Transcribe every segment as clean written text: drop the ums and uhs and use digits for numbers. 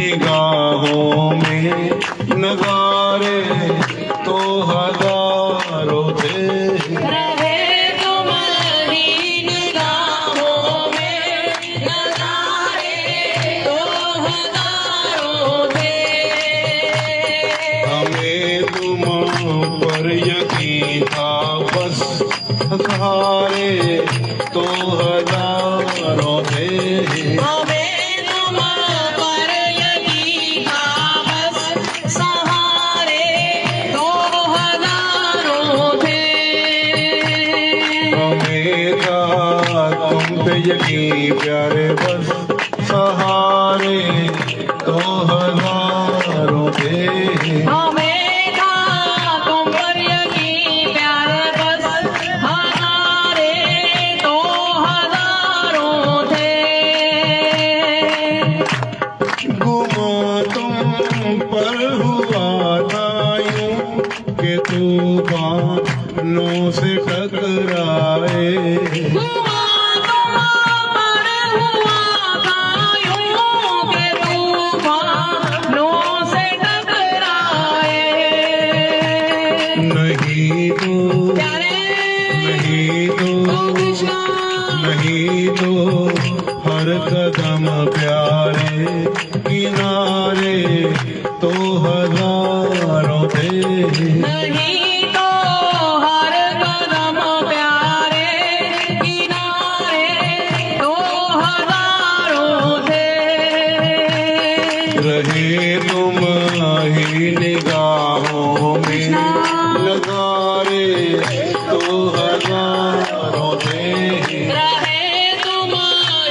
निगाहों में नजारे तो हजारों थे, रहे तुम्हारी निगाहों में नजारे तो हजारों थे। हमें तुम पर यकीन था बस सहारे तो हजारों थे, हमें तुम पर यकीन था बस सहारे तो हजारों थे। हमें था तुम पे यकीन प्यारे बस सहारे तो हजारों थे, हमें था तुम पर यकीन प्यारे बस हमारे तो हजारों थे। गुमा तुम पर हुआ था यूं कि तूफानों से टकराए, हुआ तुम्हार हुआ था यूं के तूफानों से टकराए। नहीं तो प्यारे नहीं तो ओ कृष्णा, नहीं तो हर कदम प्यारे किनारे तो हजारों थे, नहीं तो हर कदम प्यारे किनारे तो हजारों थे। रहे तुम ही निगाहों में नजारे तो हजारों थे, रहे तुम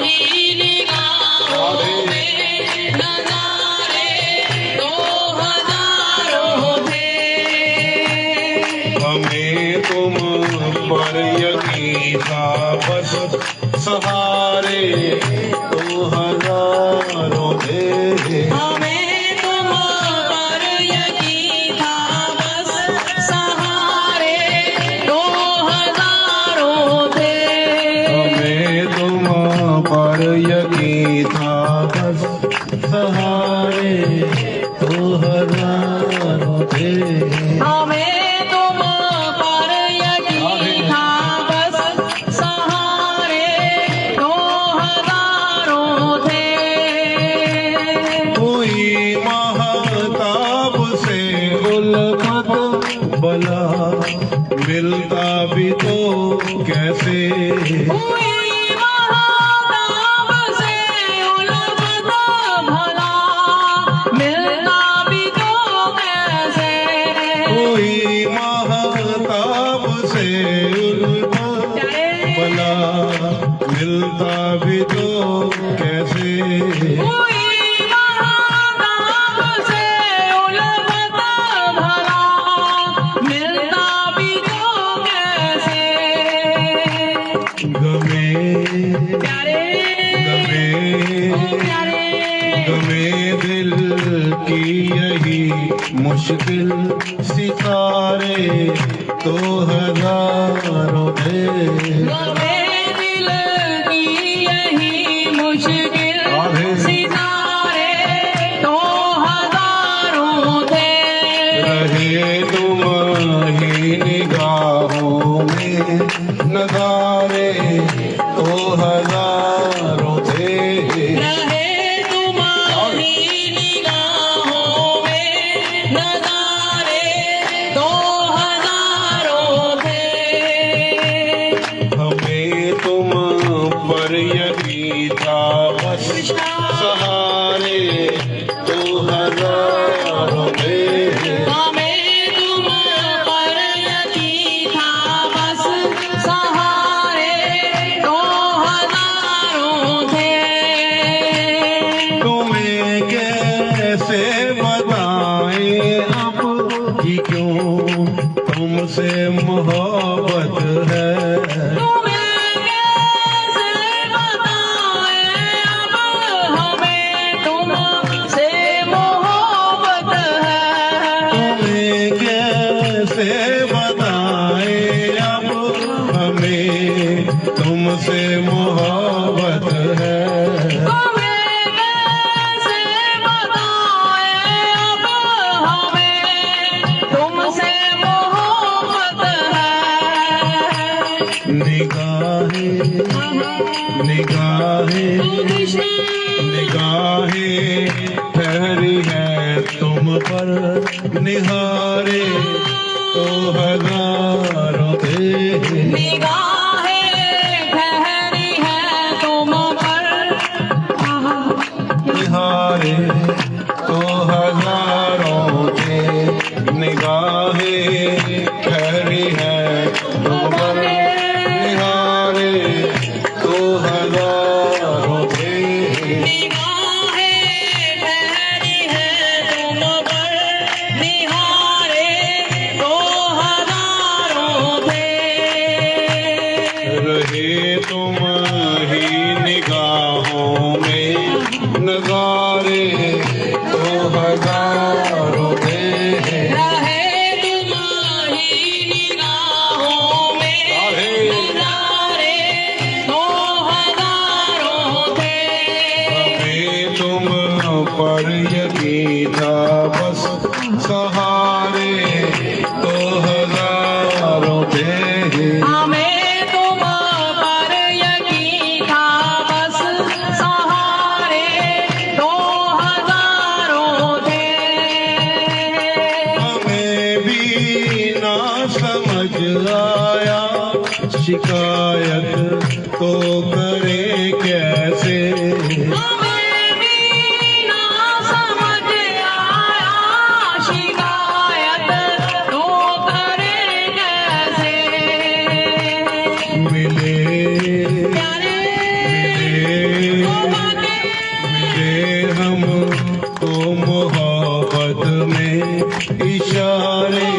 ही निगाहों में नजारे तो हजारों थे। हमें तुम पर यकीन था बस सहारे तो हजारों थे, हमें तुम पर यकीन था बस सहारे तो हजारों थे। हमें तुम पर यकीन था बस सहारे तो हजारों थे, हमें तुम पर यकीन था बस सहारे तो हजारों थे। कोई महताब से उल्फत भला मिलता भी तो कैसे, कोई महाताब से उल्फत भला मिलना भी तो कैसे। कोई महताब से उल्फत भला मिलता भी तो कैसे, कोई महाताब से उल्फत भला मिलना भी तो कैसे। गमे प्यारे गमे ओ प्यारे गमे दिल की यही मुश्किल सितारे तो हजारों थे, गमे दिल की यही मुश्किल सितारे तो हजारों थे। रहे तुम ही निगाहों में नजारे तो हजारों थे, रहे तुम्हारी निगाहों में नजारे तो हजारों थे। हमें तुम पर यकीन था बस सहारे तो हजारों थे, हमें तुम पर यकीन था बस सहारे तो हजारों थे। तुम्हें कैसे बताएं अब कि क्यों तुमसे मोहब्बत है, तुम्हें कैसे बताएं अब हमें तुमसे मोहब्बत है। तुम्हें कैसे बताएं अब हमें तुमसे मोहब्बत है, तुम्हें कैसे बताएं निगाहें ओ कृष्ण निगाहें ठहरी है तुम पर निहारे तो हजारों थे निगाहें ठहरी है तुम पर निहारे तो हजारों थे निगाहें ठहरी है तुम पर निहारे तो हजारों थे निगाहें ठहरी है तुम पर निहारे तो हजारों थे रहे तुम ही निगाहों में नजारे तो हजारों थे रहे तुम ही निगाहों में नजारे तो हजारों थे हमें तुम पर यकीन था बस सहारे तो हजारों थे हमें तुम पर यकीन था बस सहारे दो हजारों थे हमें भी ना समझ आया शिकायत तो करे कैसे हमें भी ना समझ आया शिकायत तो करे कैसे मिले प्यारे मिले ओ बातें मिले हम तो मोहब्बत में इशारे